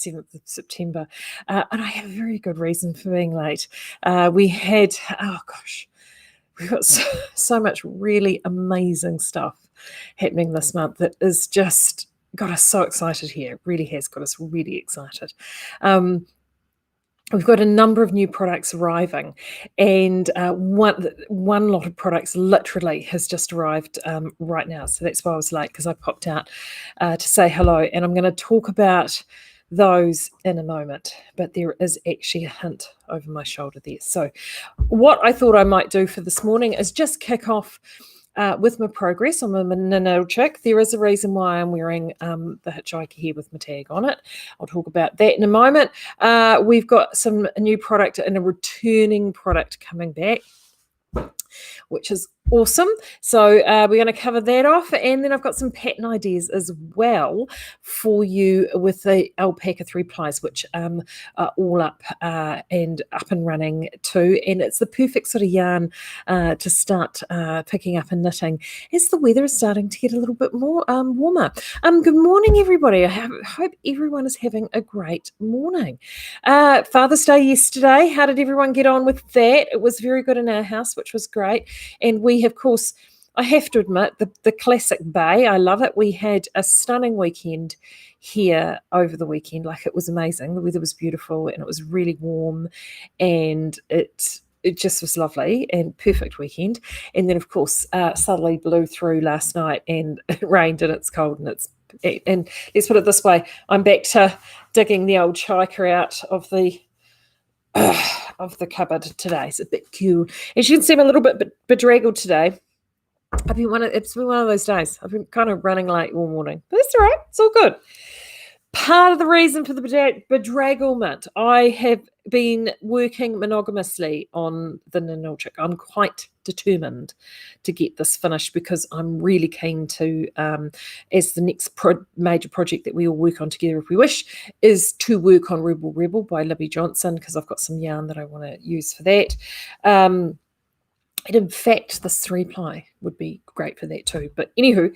7th of September, and I have a very good reason for being late. We've got so much really amazing stuff happening this month that is just got us so excited here. It really has got us really excited. We've got a number of new products arriving, and one lot of products literally has just arrived right now. So that's why I was late, because I popped out to say hello, and I'm going to talk about those in a moment. But there is actually a hint over my shoulder there. So what I thought I might do for this morning is just kick off with my progress on my Nanail chick. There is a reason why I'm wearing the hitchhiker here with my tag on it. I'll talk about that in a moment. We've got a new product and a returning product coming back, which is awesome. So we're going to cover that off, and then I've got some pattern ideas as well for you with the alpaca 3-plies, which are all up and running too, and it's the perfect sort of yarn to start picking up and knitting as the weather is starting to get a little bit more warmer. Good morning, everybody. I hope everyone is having a great morning. Father's Day yesterday. How did everyone get on with that? It was very good in our house, which was great. And we, of course, I have to admit, the classic bay, I love it. We had a stunning weekend here over the weekend. Like, it was amazing. The weather was beautiful and it was really warm, and it just was lovely and perfect weekend. And then, of course, suddenly blew through last night, and it rained, and it's cold, and let's put it this way, I'm back to digging the old chiker out of the cupboard today. It's a bit cool. It should seem a little bit bedraggled today. It's been one of those days. I've been kind of running late all morning, but it's all right. It's all good. Part of the reason for the bedragglement, I have been working monogamously on the Nanail chick. I'm quite determined to get this finished, because I'm really keen to, as the next major project that we all work on together if we wish, is to work on Rebel by Libby Johnson, because I've got some yarn that I want to use for that. And in fact, this 3-ply would be great for that too. But anywho,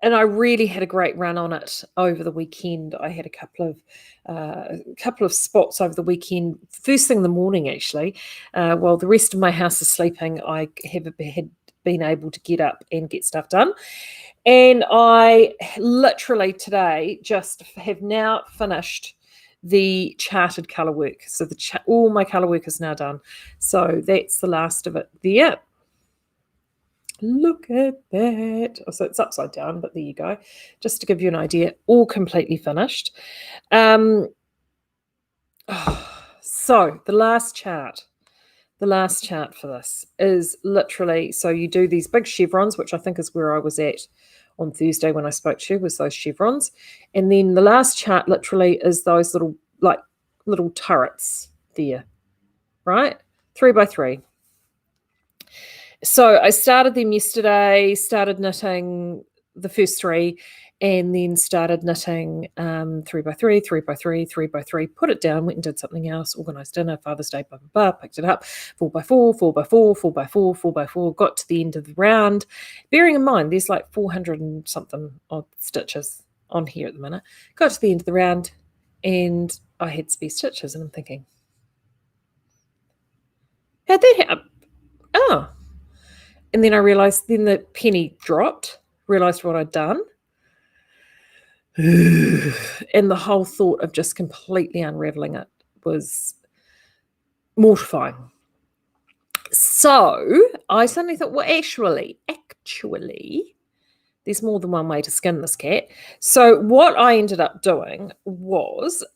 and I really had a great run on it over the weekend. I had a couple of spots over the weekend. First thing in the morning, actually, while the rest of my house is sleeping, I had been able to get up and get stuff done. And I literally today just have now finished the charted colour work. So all my colour work is now done. So that's the last of it there. Look at that. Oh, so it's upside down, but there you go. Just to give you an idea, all completely finished. So the last chart for this is literally, so you do these big chevrons, which I think is where I was at on Thursday when I spoke to you, was those chevrons. And then the last chart literally is those little turrets there, right? 3x3. So I started them yesterday, started knitting the first 3, and then started knitting 3x3, 3x3, 3x3, put it down, went and did something else, organised dinner, Father's Day, blah, blah, blah, picked it up, 4x4, 4x4, 4x4, 4x4, got to the end of the round. Bearing in mind, there's like 400 and something odd stitches on here at the minute. Got to the end of the round, and I had spare stitches, and I'm thinking, how'd that happen? Oh. And then I realised, then the penny dropped, realised what I'd done. And the whole thought of just completely unravelling it was mortifying. So I suddenly thought, well, actually, there's more than one way to skin this cat. So what I ended up doing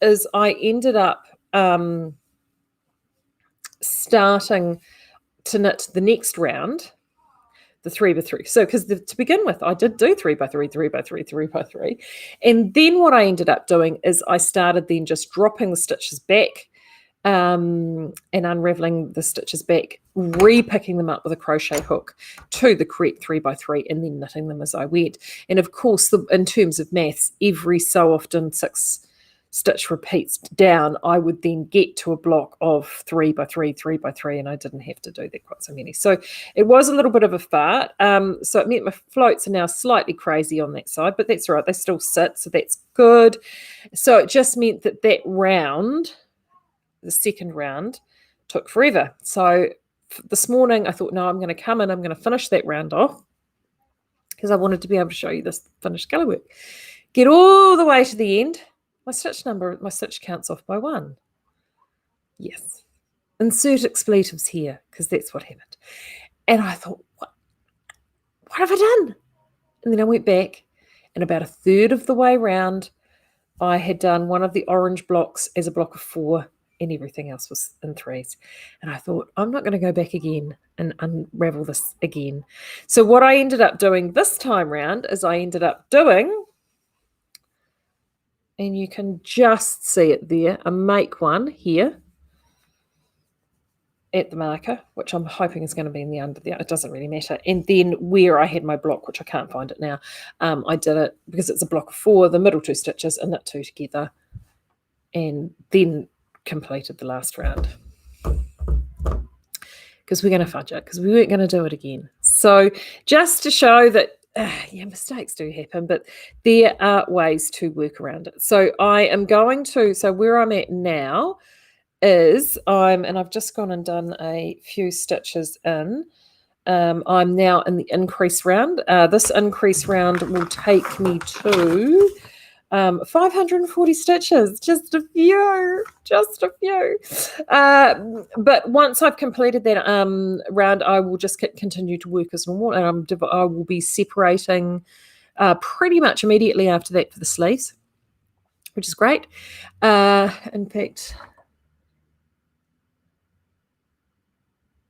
is I ended up starting to knit the next round, the 3x3. So, because to begin with, I did do 3x3, 3x3, 3x3. And then what I ended up doing is I started then just dropping the stitches back and unraveling the stitches back, re-picking them up with a crochet hook to the correct 3x3, and then knitting them as I went. And of course, in terms of maths, every so often, stitch repeats down, I would then get to a block of 3 by 3, 3 by 3, and I didn't have to do that quite so many. So it was a little bit of a fart. So it meant my floats are now slightly crazy on that side, but that's all right. They still sit, so that's good. So it just meant that round, the second round, took forever. So this morning I thought, no, I'm going to come in, I'm going to finish that round off because I wanted to be able to show you this finished colour work. Get all the way to the end. My stitch count's off by 1. Yes. Insert expletives here because that's what happened. And I thought, what have I done? And then I went back, and about a third of the way round, I had done one of the orange blocks as a block of 4, and everything else was in 3s. And I thought, I'm not going to go back again and unravel this again. So what I ended up doing this time round is I ended up doing, and you can just see it there, a make one here at the marker, which I'm hoping is going to be in the under there. It doesn't really matter. And then where I had my block, which I can't find it now, I did it because it's a block of 4, the middle 2 stitches, and knit 2 together, and then completed the last round. Because we're going to fudge it, because we weren't going to do it again. So just to show that, yeah, mistakes do happen, but there are ways to work around it. So I am going to, so where I'm at now is and I've just gone and done a few stitches in. I'm now in the increase round. This increase round will take me to 540 stitches, just a few. But once I've completed that round, I will just continue to work as normal, and I will be separating pretty much immediately after that for the sleeves, which is great. In fact,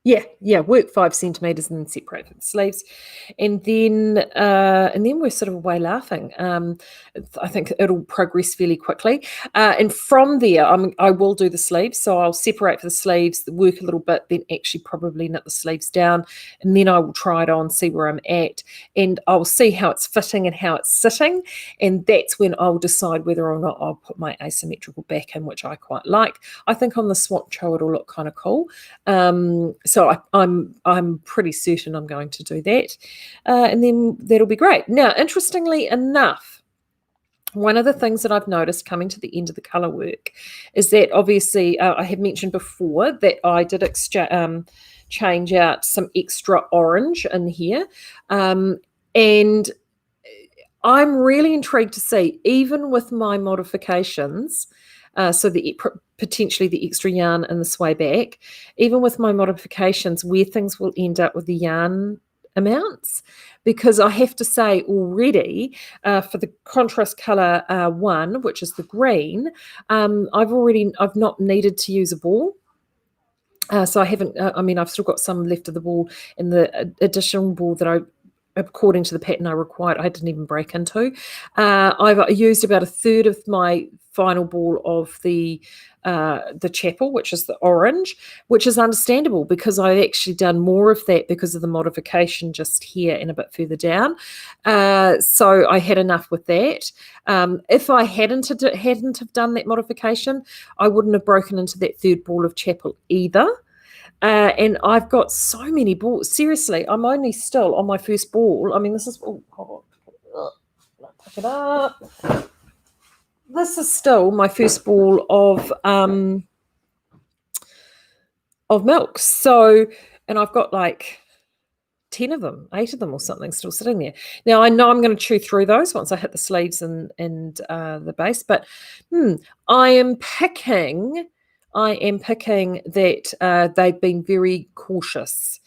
yeah, work 5 centimeters and then separate the sleeves, and then we're sort of away laughing. I think it'll progress fairly quickly, and from there, I will do the sleeves. So I'll separate for the sleeves, work a little bit, then actually probably knit the sleeves down, and then I will try it on, see where I'm at, and I'll see how it's fitting and how it's sitting, and that's when I'll decide whether or not I'll put my asymmetrical back in, which I quite like. I think on the swatch it'll look kind of cool. So I'm pretty certain I'm going to do that, and then that'll be great. Now, interestingly enough, one of the things that I've noticed coming to the end of the colour work is that obviously I had mentioned before that I did change out some extra orange in here, and I'm really intrigued to see, even with my modifications, so potentially the extra yarn and the sway back, even with my modifications, where things will end up with the yarn amounts, because I have to say already for the contrast color 1, which is the green, I've not needed to use a ball. So I haven't, I've still got some left of the ball, and the additional ball that according to the pattern I required, I didn't even break into. I've used about a third of my final ball of the chapel, which is the orange, which is understandable because I've actually done more of that because of the modification just here and a bit further down. So I had enough with that. If I hadn't have done that modification, I wouldn't have broken into that third ball of chapel either. And I've got so many balls. Seriously, I'm only still on my first ball. I mean, this is, hold on, pick it up. This is still my first ball of milk. So, and I've got like 10 of them, 8 of them or something still sitting there. Now, I know I'm going to chew through those once I hit the sleeves and the base, but I am picking that they've been very cautious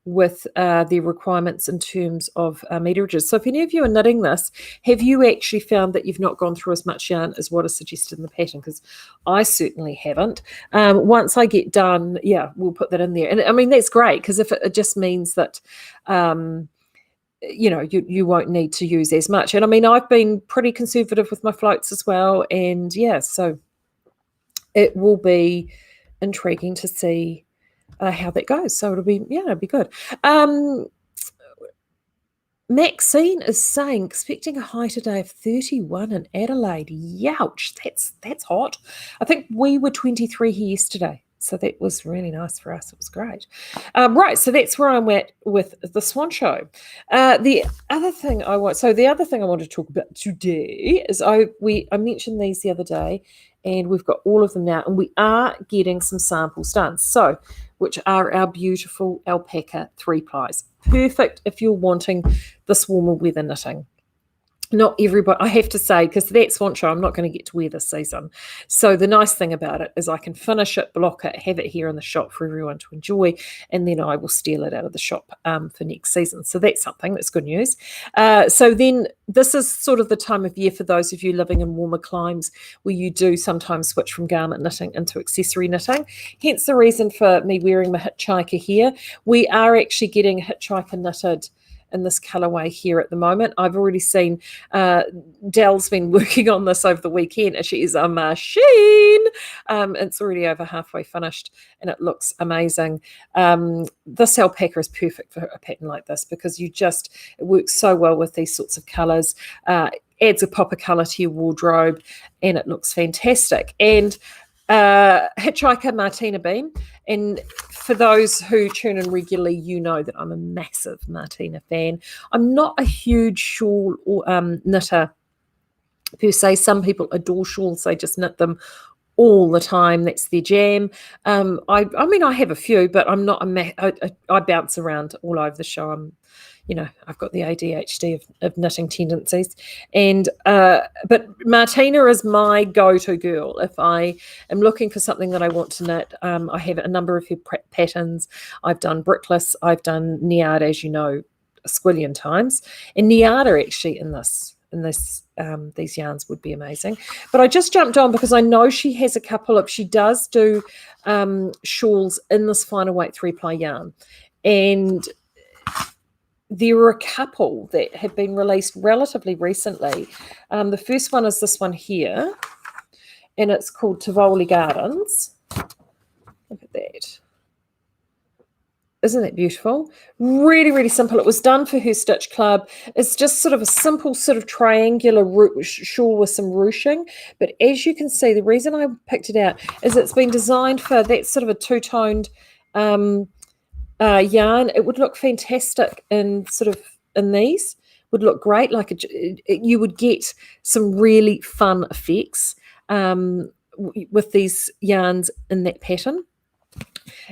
with their requirements in terms of meterage. So if any of you are knitting this, have you actually found that you've not gone through as much yarn as what is suggested in the pattern? Because I certainly haven't. Once I get done, yeah, we'll put that in there. And I mean, that's great, because if it just means that you won't need to use as much. And I mean, I've been pretty conservative with my floats as well, and yeah, so it will be intriguing to see how that goes. So it'll be good. Maxine is saying, expecting a high today of 31 in Adelaide. Youch, that's hot. I think we were 23 here yesterday. So that was really nice for us. It was great. Right, so that's where I'm at with the Swan Show. The other thing I want to talk about today is I mentioned these the other day, and we've got all of them now, and we are getting some samples done. So, which are our beautiful alpaca 3-plies. Perfect if you're wanting this warmer weather knitting. Not everybody, I have to say, because that Swan Show I'm not going to get to wear this season. So the nice thing about it is I can finish it, block it, have it here in the shop for everyone to enjoy, and then I will steal it out of the shop for next season. So that's something that's good news. So then this is sort of the time of year for those of you living in warmer climes where you do sometimes switch from garment knitting into accessory knitting. Hence the reason for me wearing my hitchhiker here. We are actually getting hitchhiker knitted in this colorway here at the moment. I've already seen Del's been working on this over the weekend, and she is a machine. It's already over halfway finished, and it looks amazing. This alpaca is perfect for a pattern like this because it works so well with these sorts of colors. Adds a pop of color to your wardrobe, and it looks fantastic. And hitchhiker Martina Beam, and for those who tune in regularly, you know that I'm a massive Martina fan. I'm not a huge shawl or knitter per se. Some people adore shawls, they just knit them all the time. That's their jam. I mean, I have a few, but I'm not I bounce around all over the show. I've got the ADHD of knitting tendencies, and but Martina is my go-to girl. If I am looking for something that I want to knit, I have a number of her patterns. I've done brickless, I've done Niada, as you know, a squillion times, and Niada actually in these yarns would be amazing. But I just jumped on because I know she has a couple of, she does do shawls in this finer weight 3-ply yarn, and there were a couple that have been released relatively recently. The first one is this one here, and it's called Tivoli Gardens. Look at that. Isn't that beautiful? Really, really simple. It was done for her Stitch Club. It's just sort of a simple sort of triangular shawl with some ruching. But as you can see, the reason I picked it out is it's been designed for that sort of a two-toned yarn. It would look fantastic in these. Would look great. Like you would get some really fun effects with these yarns in that pattern.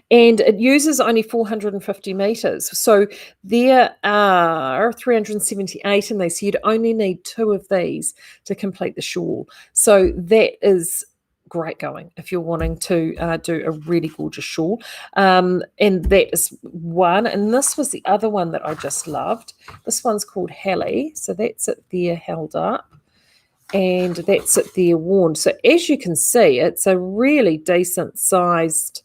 And it uses only 450 meters. So there are 378 in these. So you'd only need 2 of these to complete the shawl. So that is great going if you're wanting to do a really gorgeous shawl. And that is one. And this was the other one that I just loved. This one's called Hallie. So that's it there held up. And that's it there worn. So as you can see, it's a really decent sized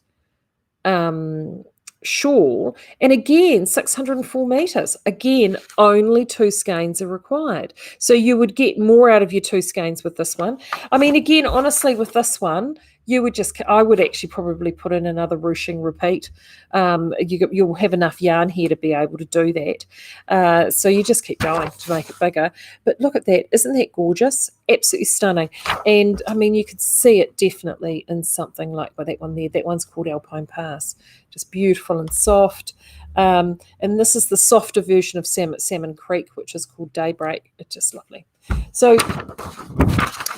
shawl, and again 604 meters. Again, only 2 skeins are required, so you would get more out of your 2 skeins with this one. I mean, again, honestly, with this one, I would actually probably put in another ruching repeat. You'll have enough yarn here to be able to do that. So you just keep going to make it bigger. But look at that. Isn't that gorgeous? Absolutely stunning. And I mean, you could see it definitely in something like that one there. That one's called Alpine Pass. Just beautiful and soft. And this is the softer version of Salmon Creek, which is called Daybreak. It's just lovely. So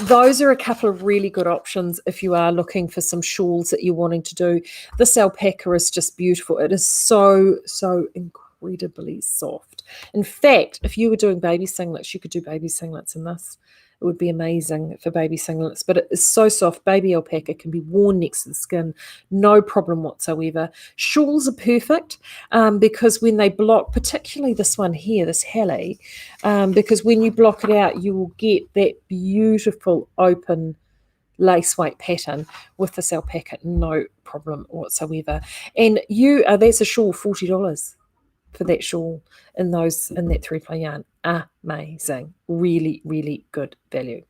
those are a couple of really good options if you are looking for some shawls that you're wanting to do. This alpaca is just beautiful. It is so, so incredibly soft. In fact, if you were doing baby singlets, you could do baby singlets in this. It would be amazing for baby singlets, but it is so soft. Baby alpaca can be worn next to the skin, no problem whatsoever. Shawls are perfect because when they block, particularly this one here, this Hallie, because when you block it out, you will get that beautiful open lace weight pattern with this alpaca, no problem whatsoever. And that's a shawl, $40 for that shawl in that 3-ply yarn. Amazing. Really, really good value.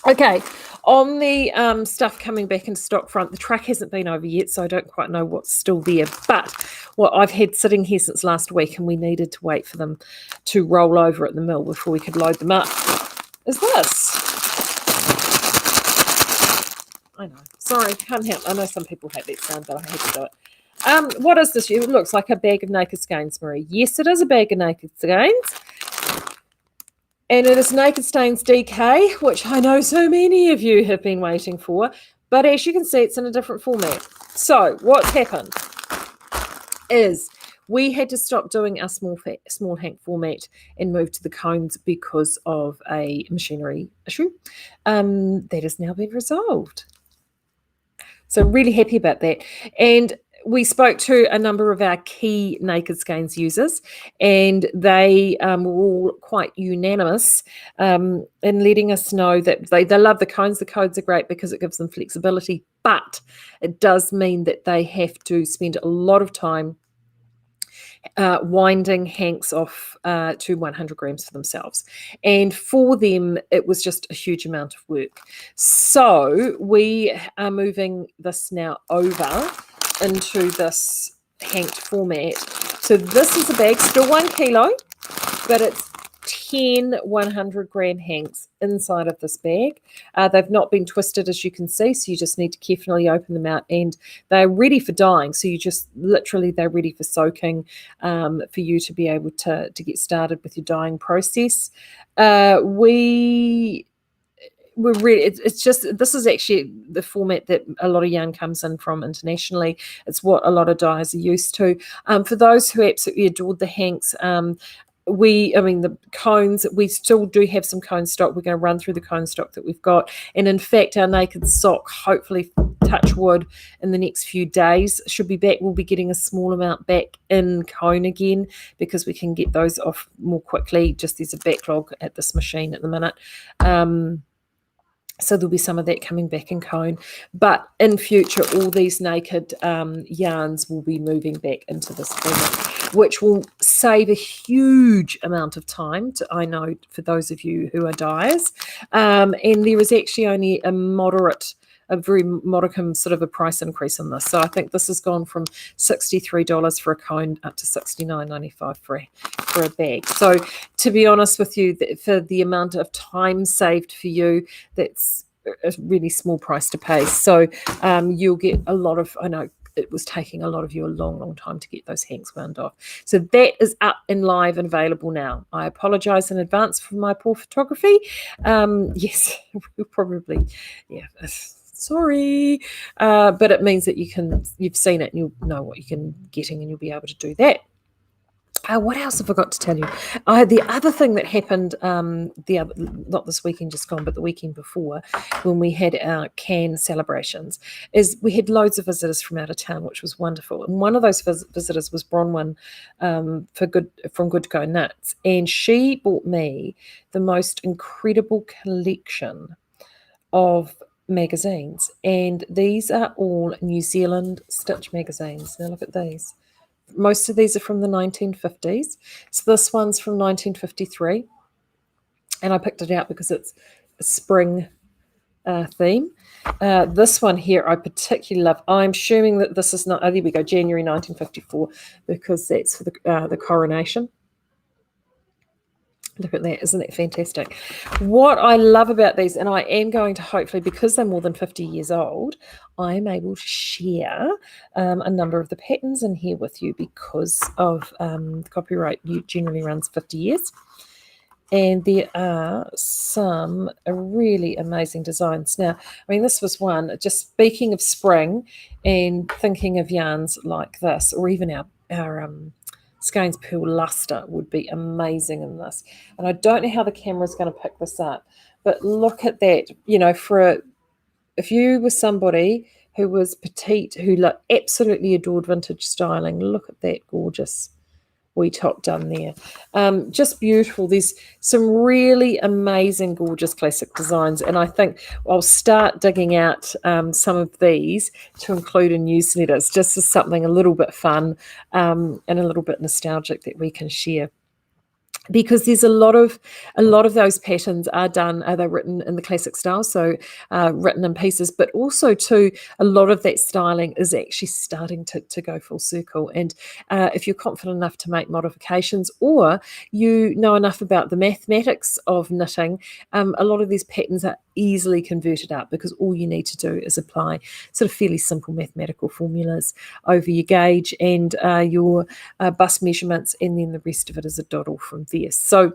Okay, On the stuff coming back into stock front, the truck hasn't been over yet, so I don't quite know what's still there. But what I've had sitting here since last week, and we needed to wait for them to roll over at the mill before we could load them up, is this. I know. Sorry, can't help. I know some people hate that sound, but I had to do it. What is this? It looks like a bag of Naked Skeinz, Marie. Yes, it is a bag of Naked Skeinz. And it is Naked Skeinz DK, which I know so many of you have been waiting for. But as you can see, it's in a different format. So what's happened is we had to stop doing our small hank format and move to the cones because of a machinery issue. That has now been resolved. So really happy about that. And we spoke to a number of our key Naked Skeinz users, and they were all quite unanimous in letting us know that they love the cones. The cones are great because it gives them flexibility, but it does mean that they have to spend a lot of time winding hanks off to 100 grams for themselves. And for them, it was just a huge amount of work. So we are moving this now over into this hanked format. So this is a bag, still 1 kilo, but it's 10 100-gram hanks inside of this bag. They've not been twisted, as you can see, so you just need to carefully open them out, and they're ready for dyeing. So you just literally, they're ready for soaking, for you to be able to get started with your dyeing process. We're really, it's just, this is actually the format that a lot of yarn comes in from internationally. It's what a lot of dyers are used to. For those who absolutely adored the hanks, the cones, we still do have some cone stock. We're going to run through the cone stock that we've got. And in fact, our naked sock, hopefully, touch wood, in the next few days should be back. We'll be getting a small amount back in cone again because we can get those off more quickly. Just there's a backlog at this machine at the minute. So there'll be some of that coming back in cone. But in future, all these naked yarns will be moving back into this format, which will save a huge amount of time, I know, for those of you who are dyers. And there is actually only a very modicum sort of a price increase on this. So I think this has gone from $63 for a cone up to $69.95 for a bag. So to be honest with you, for the amount of time saved for you, that's a really small price to pay. So you'll get a lot of, I know it was taking a lot of you a long time to get those hanks wound off. So that is up and live and available now. I apologize in advance for my poor photography. Yes, we'll probably, yeah, sorry, but it means that you've seen it and you'll know what you can getting, and you'll be able to do that. What else have I got to tell you? The other thing that happened, not this weekend just gone, but the weekend before, when we had our can celebrations, is we had loads of visitors from out of town, which was wonderful. And one of those visitors was Bronwyn from Good to Go Nuts, and she bought me the most incredible collection of magazines, and these are all New Zealand stitch magazines. Now look at these. Most of these are from the 1950s. So this one's from 1953, and I picked it out because it's a spring theme. This one here I particularly love. I'm assuming that this is not, oh, there we go, January 1954, because that's for the coronation. Look at that. Isn't that fantastic? What I love about these, and I am going to hopefully, because they're more than 50 years old, I am able to share a number of the patterns in here with you because of the copyright generally runs 50 years. And there are some really amazing designs. Now, I mean, this was one, just speaking of spring and thinking of yarns like this, or even our Skeinz Pearl Luster would be amazing in this. And I don't know how the camera's going to pick this up, but look at that. You know, if you were somebody who was petite, who absolutely adored vintage styling, look at that gorgeous wee top done there. Just beautiful. There's some really amazing, gorgeous classic designs, and I think I'll start digging out some of these to include in newsletters, just as something a little bit fun and a little bit nostalgic that we can share. because there's a lot of those patterns are done, they're written in the classic style, so written in pieces, but also too a lot of that styling is actually starting to go full circle. And if you're confident enough to make modifications, or you know enough about the mathematics of knitting, a lot of these patterns are easily converted up, because all you need to do is apply sort of fairly simple mathematical formulas over your gauge and your bust measurements, and then the rest of it is a doddle from there. So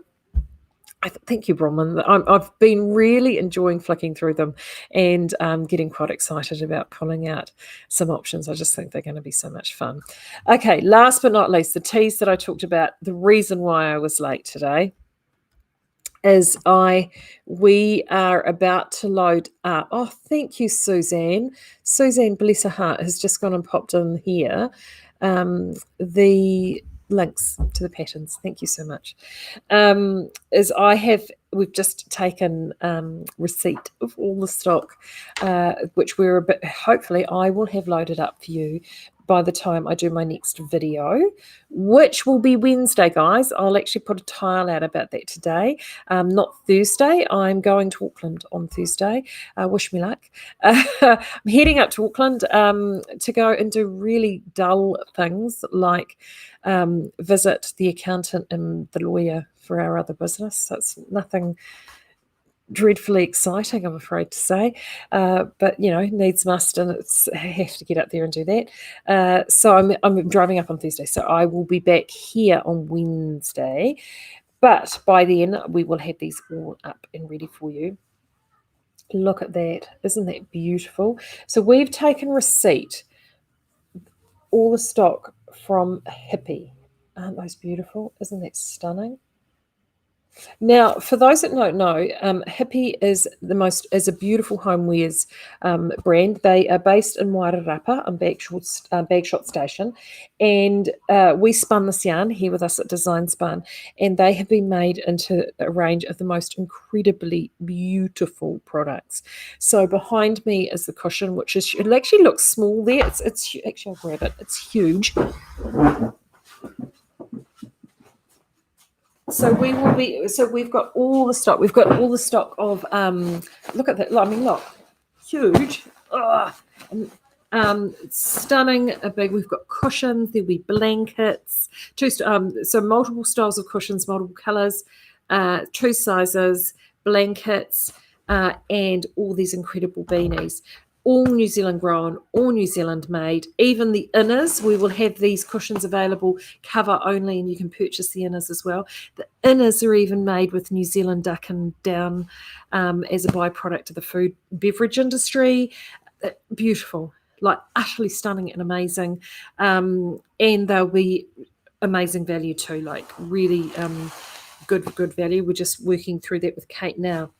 thank you, Bronwyn. I've been really enjoying flicking through them and getting quite excited about pulling out some options. I just think they're going to be so much fun. Okay, last but not least, the teas that I talked about, the reason why I was late today is we are about to load up. Oh, thank you, Suzanne. Suzanne, bless her heart, has just gone and popped in here the links to the patterns. Thank you so much. We've just taken receipt of all the stock, which hopefully I will have loaded up for you by the time I do my next video, which will be Wednesday, guys. I'll actually put a tile out about that today, not Thursday. I'm going to Auckland on Thursday. Wish me luck. I'm heading up to Auckland to go and do really dull things like visit the accountant and the lawyer for our other business. So it's nothing dreadfully exciting, I'm afraid to say, but needs must, and I have to get up there and do that. So I'm driving up on Thursday, so I will be back here on Wednesday, but by then we will have these all up and ready for you. Look at that. Isn't that beautiful? So we've taken receipt, all the stock from Hippie. Aren't those beautiful? Isn't that stunning? Now, for those that don't know, Hippie is a beautiful homewares brand. They are based in Wairarapa on Bagshot Station, and we spun this yarn here with us at Design Spun, and they have been made into a range of the most incredibly beautiful products. So behind me is the cushion, which it actually looks small there. It's actually, I'll grab it. It's huge. So we've got all the stock. We've got all the stock of look at that. I mean, look, huge. Stunning, big. We've got cushions. There'll be blankets. So multiple styles of cushions, multiple colours, two sizes, blankets, and all these incredible beanies. All New Zealand grown, all New Zealand made. Even the inners, we will have these cushions available cover only, and you can purchase the inners as well. The inners are even made with New Zealand duck and down as a byproduct of the food beverage industry. Beautiful, like utterly stunning and amazing. And they'll be amazing value too, like really good value. We're just working through that with Kate now.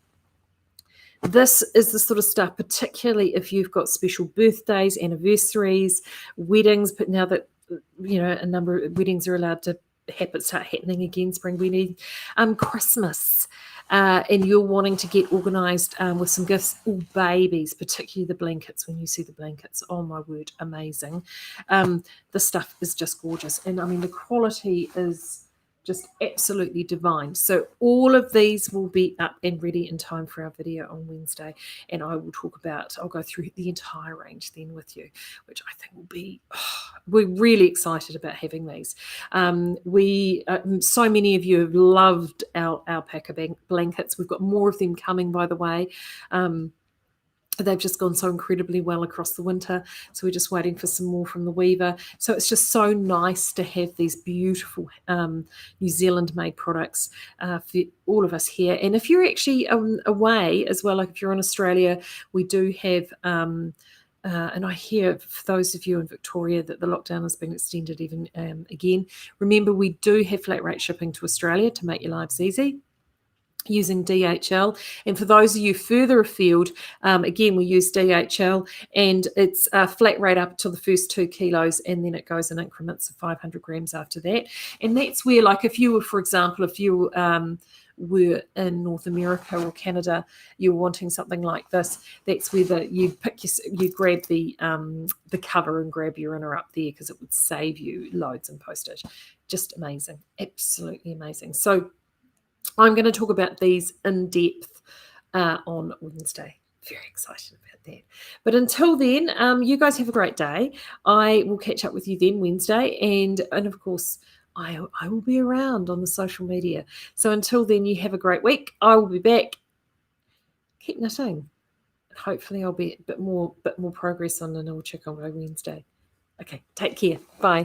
This is the sort of stuff, particularly if you've got special birthdays, anniversaries, weddings, but now that a number of weddings are allowed to start happening again, spring wedding, Christmas, and you're wanting to get organised with some gifts. Oh, babies, particularly the blankets. When you see the blankets, oh my word, amazing. The stuff is just gorgeous, and I mean the quality is just absolutely divine. So all of these will be up and ready in time for our video on Wednesday, and I'll go through the entire range then with you, which I think will be we're really excited about having these. So many of you have loved our alpaca blankets. We've got more of them coming, by the way. They've just gone so incredibly well across the winter, so we're just waiting for some more from the weaver. So it's just so nice to have these beautiful New Zealand-made products for all of us here. And if you're actually away as well, like if you're in Australia, we do have and I hear for those of you in Victoria that the lockdown has been extended even again. Remember, we do have flat rate shipping to Australia to make your lives easy, using DHL. And for those of you further afield, again, we use DHL, and it's a flat rate up to the first 2 kilos, and then it goes in increments of 500 grams after that. And that's where, like, if you were, for example, were in North America or Canada, you're wanting something like this, that's where you grab the cover and grab your inner up there, because it would save you loads in postage. Just amazing, absolutely amazing. So I'm going to talk about these in depth on Wednesday. Very excited about that. But until then, you guys have a great day. I will catch up with you then Wednesday. And of course, I will be around on the social media. So until then, you have a great week. I will be back. Keep knitting. Hopefully, I'll be a bit more progress on the nil chick on Wednesday. Okay, take care. Bye.